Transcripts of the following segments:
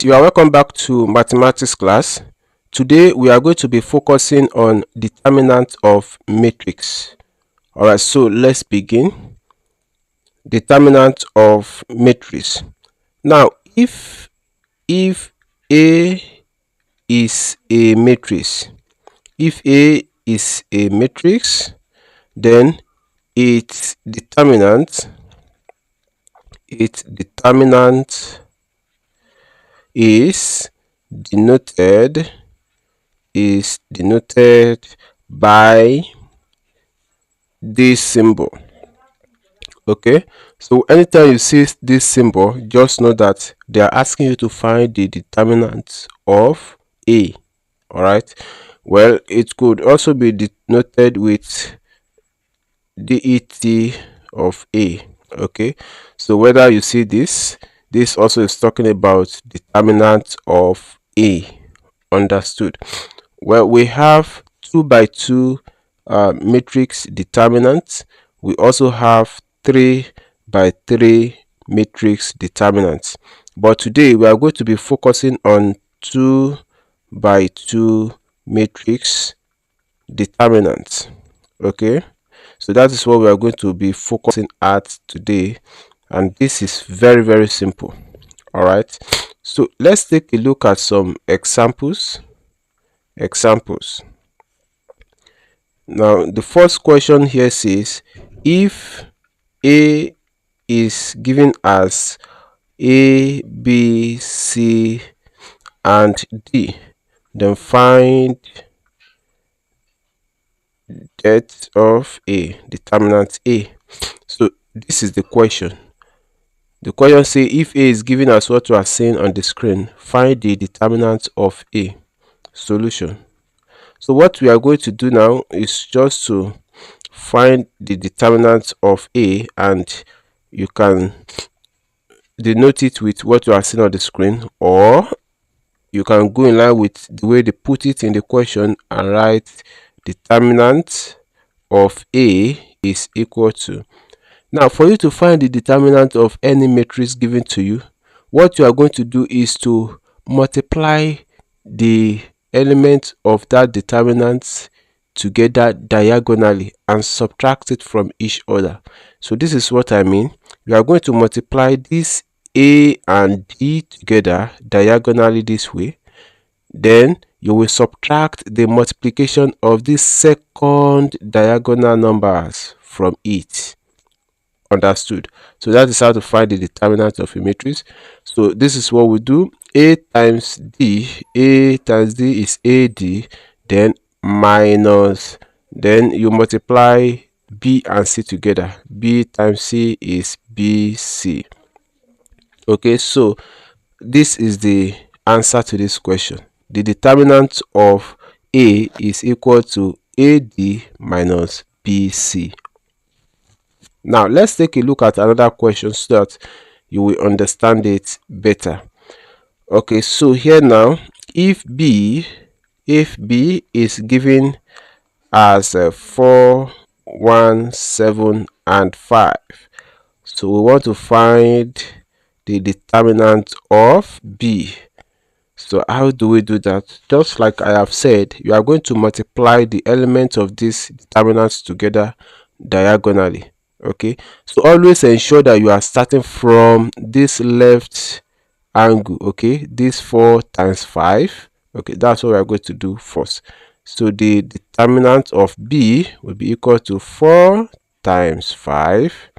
You are welcome back to mathematics class. Today we are going to be focusing on determinant of matrix. Alright, so let's begin. Determinant of matrix. Now, if A is a matrix, if A is a matrix, then its determinant is denoted by this symbol. Okay, so anytime you see this symbol, just know that they are asking you to find the determinant of A. All right, well, it could also be denoted with det of A. Okay, so whether you see this also is talking about determinant of A. Understood? Well, we have 2 by 2 matrix determinants. We also have 3 by 3 matrix determinants. But today we are going to be focusing on 2 by 2 matrix determinants. Okay, so that is what we are going to be focusing at today, and this is very simple. All right, so let's take a look at some examples. Now the first question here says, if A is given as A, B, C and D, then find det of A, determinant A. So this is the question. The question says, if A is given as what we are seeing on the screen, find the determinant of A. Solution. So what we are going to do now is just to find the determinant of A, and you can denote it with what you are seeing on the screen, or you can go in line with the way they put it in the question and write determinant of A is equal to. Now, for you to find the determinant of any matrix given to you, what you are going to do is to multiply the elements of that determinant together diagonally and subtract it from each other. So this is what I mean. You are going to multiply this A and D together diagonally this way. Then you will subtract the multiplication of this second diagonal numbers from it. Understood? So that is how to find the determinant of a matrix. So this is what we do. A times D is AD, then minus, then you multiply B and C together. B times C is BC. Okay, so this is the answer to this question. The determinant of A is equal to AD minus BC. Now let's take a look at another question so that you will understand it better. Okay, so here now, if B is given as 4, 1, 7 and 5, so we want to find the determinant of B. So how do we do that? Just like I have said, you are going to multiply the elements of these determinants together diagonally. Okay, so always ensure that you are starting from this left angle. Okay, this 4 times 5. Okay, that's what we are going to do first. So the determinant of B will be equal to 4 times 5.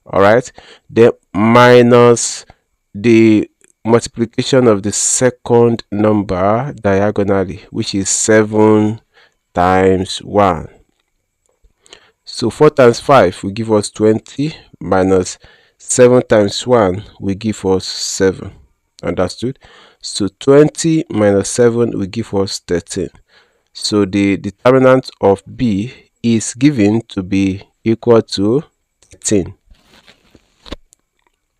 All right, then minus the multiplication of the second number diagonally, which is 7 times 1. So 4 times 5 will give us 20, minus 7 times 1 will give us 7. Understood? So 20 minus 7 will give us 13. So the determinant of B is given to be equal to 13.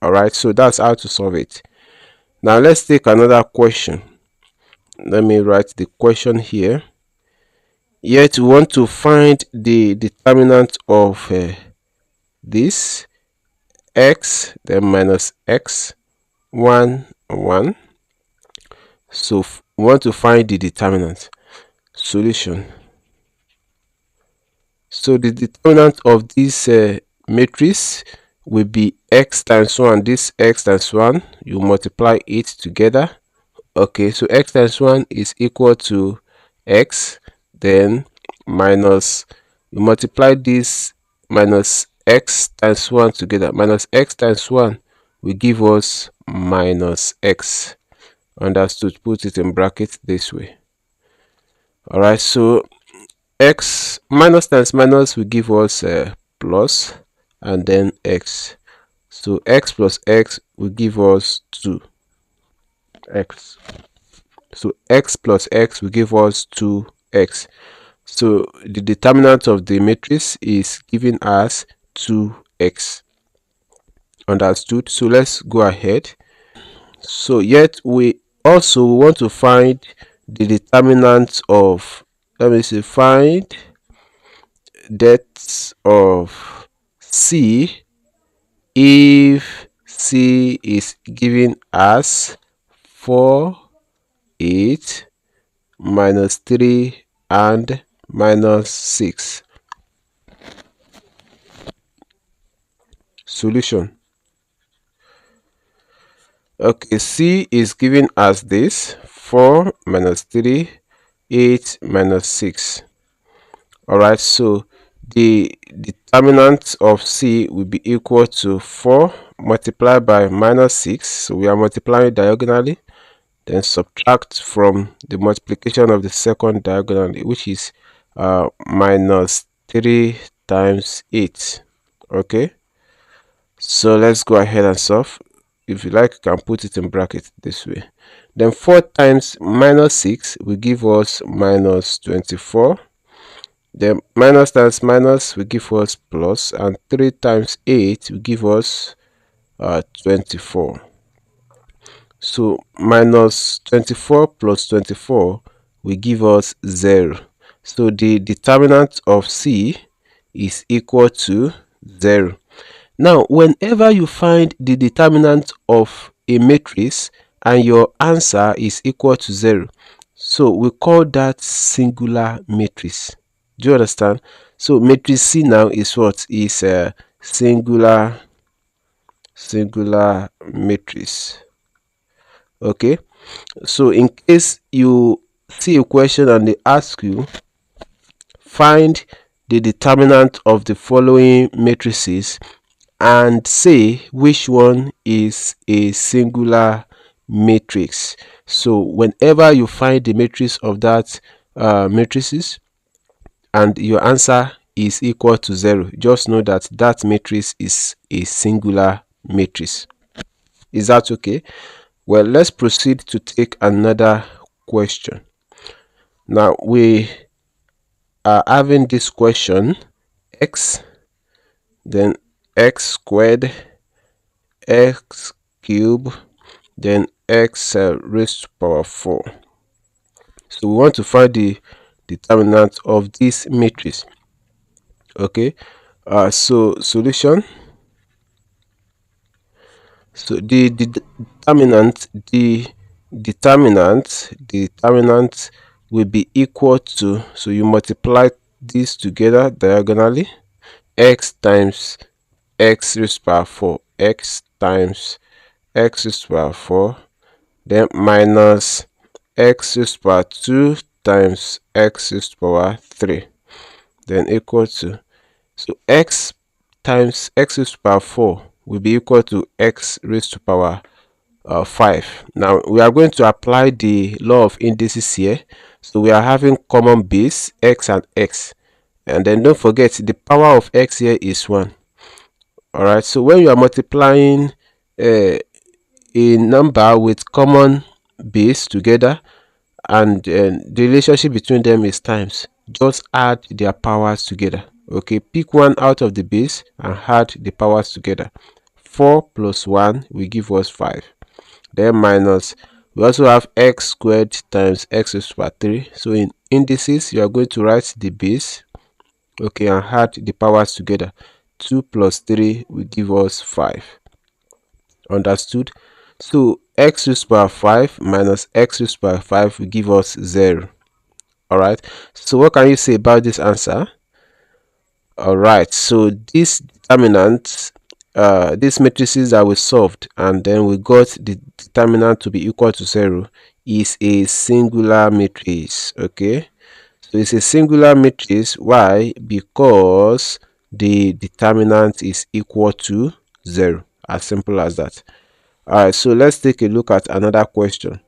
Alright, so that's how to solve it. Now let's take another question. Let me write the question here. Yet we want to find the determinant of this x, then minus x, 1, 1. So we want to find the determinant. Solution. So the determinant of this matrix will be x times 1. This x times 1, you multiply it together. Okay, so x times 1 is equal to x, then minus, you multiply this minus x times 1 together. Minus x times 1 will give us minus x. Understood? Put it in bracket this way. Alright, so x minus times minus will give us plus, and then x. So x plus x will give us 2x. So x plus x will give us 2x. So the determinant of the matrix is giving us 2x. Understood? So let's go ahead. So yet we also want to find the determinant of, let me see, find depth of C if C is given as 4, 8, minus 3, and minus 6. Solution. Okay, C is given as this: 4 minus 3, 8 minus 6. Alright, so the determinant of C will be equal to 4 multiplied by minus 6. So we are multiplying diagonally, then subtract from the multiplication of the second diagonally, which is minus 3 times 8. Okay, so let's go ahead and solve. If you like, you can put it in bracket this way. Then 4 times minus 6 will give us minus 24. Then minus times minus will give us plus, and 3 times 8 will give us 24. So minus 24 plus 24 will give us 0. So the determinant of C is equal to 0. Now, whenever you find the determinant of a matrix and your answer is equal to 0, so we call that singular matrix. Do you understand? So matrix C now is what? Is a singular matrix. Okay, so in case you see a question and they ask you, find the determinant of the following matrices and say which one is a singular matrix. So whenever you find the matrix of that matrices and your answer is equal to 0, just know that that matrix is a singular matrix. Is that okay? Well, let's proceed to take another question. Now we are having this question: x, then x squared, x cube, then x raised to power 4. So we want to find the determinant of this matrix. Okay, so solution. So the determinant will be equal to, so you multiply this together diagonally, x times x raised to power 4, x times x raised to power 4, then minus x raised to power 2 times x raised to power 3, then equal to, so x times x raised to power 4 will be equal to x raised to power 5. Now we are going to apply the law of indices here. So we are having common base x and x, and then don't forget the power of x here is 1. All right, so when you are multiplying a number with common base together and the relationship between them is times, just add their powers together. Okay, pick one out of the base and add the powers together. 4 plus 1 will give us 5. Then minus, we also have x squared times x raised to power 3. So in indices, you are going to write the base, okay, and add the powers together. 2 plus 3 will give us 5. Understood? So x raised to power 5 minus x raised to power 5 will give us 0. All right, so what can you say about this answer? All right, so this determinant, these matrices that we solved and then we got the determinant to be equal to 0 is a singular matrix. Okay, so it's a singular matrix. Why? Because the determinant is equal to 0. As simple as that. All right, so let's take a look at another question.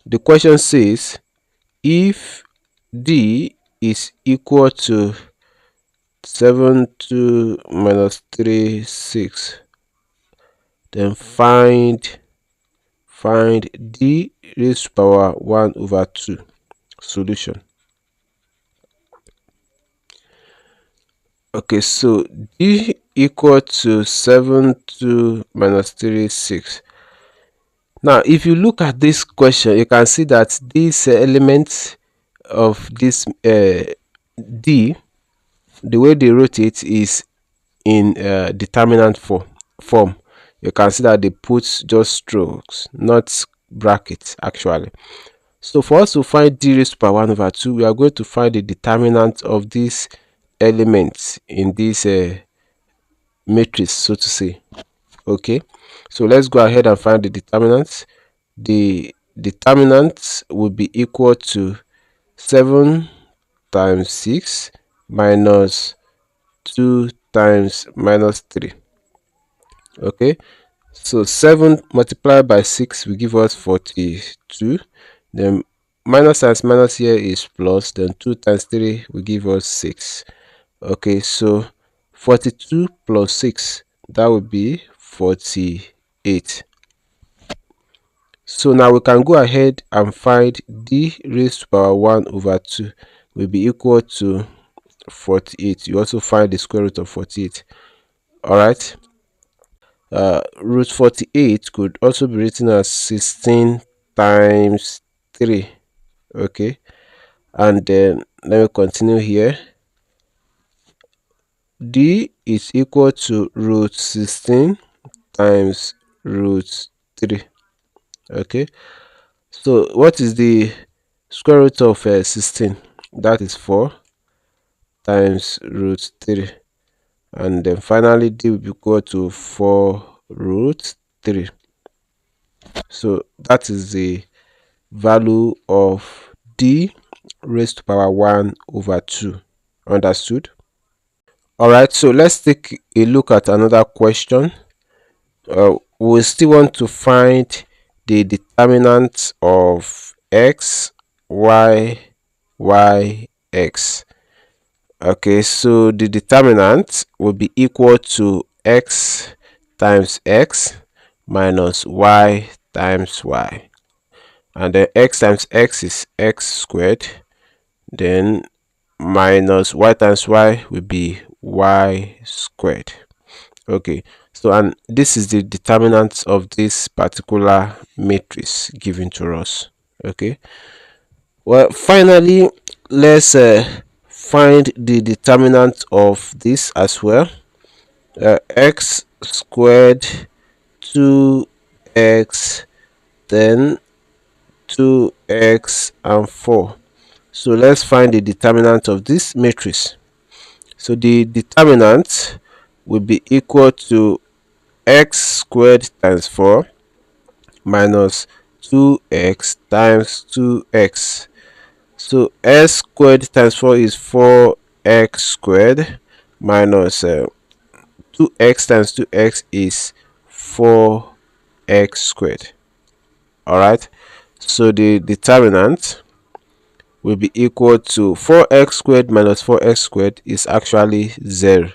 The question says, if d is equal to 7 2 minus 3 6, then find d raised to power 1 over 2. Solution. Okay, so d equal to 7 2 minus 3 6. Now if you look at this question, you can see that these elements of this d, the way they wrote it is in determinant form. You can see that they put just strokes, not brackets actually. So for us to find d raised to power 1 over 2, we are going to find the determinant of these elements in this matrix, so to say. Okay, so let's go ahead and find the determinant. The determinant will be equal to 7 times 6 minus 2 times minus 3. Okay, so 7 multiplied by 6 will give us 42. Then minus times minus here is plus, then 2 times 3 will give us 6. Okay, so 42 plus 6, that would be 48. So now we can go ahead and find d raised to power 1 over 2 will be equal to 48. You also find the square root of 48. All right, root 48 could also be written as 16 times 3. Okay, and then let me continue here. D is equal to root 16 times root 3. Okay, so what is the square root of 16? That is 4 times root 3, and then finally d will be equal to 4 root 3. So that is the value of d raised to power 1 over 2. Understood? All right, so let's take a look at another question. We still want to find the determinant of x, y, y, x. Okay, so the determinant will be equal to x times x minus y times y, and then x times x is x squared, then minus y times y will be y squared. Okay, so and this is the determinant of this particular matrix given to us. Okay, well, finally let's find the determinant of this as well. X squared 2x, then 2x and 4. So let's find the determinant of this matrix. So the determinant will be equal to x squared times 4 minus 2x times 2x. So x squared times 4 is 4x squared minus 2x times 2x is 4x squared. All right, so the determinant will be equal to 4x squared minus 4x squared is actually 0.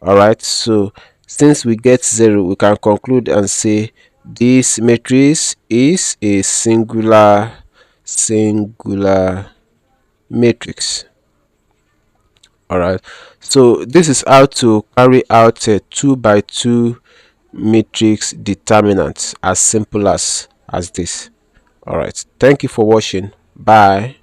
All right, so since we get 0, we can conclude and say this matrix is a singular matrix. All right, so this is how to carry out a 2 by 2 matrix determinant, as simple as this. All right, thank you for watching. Bye.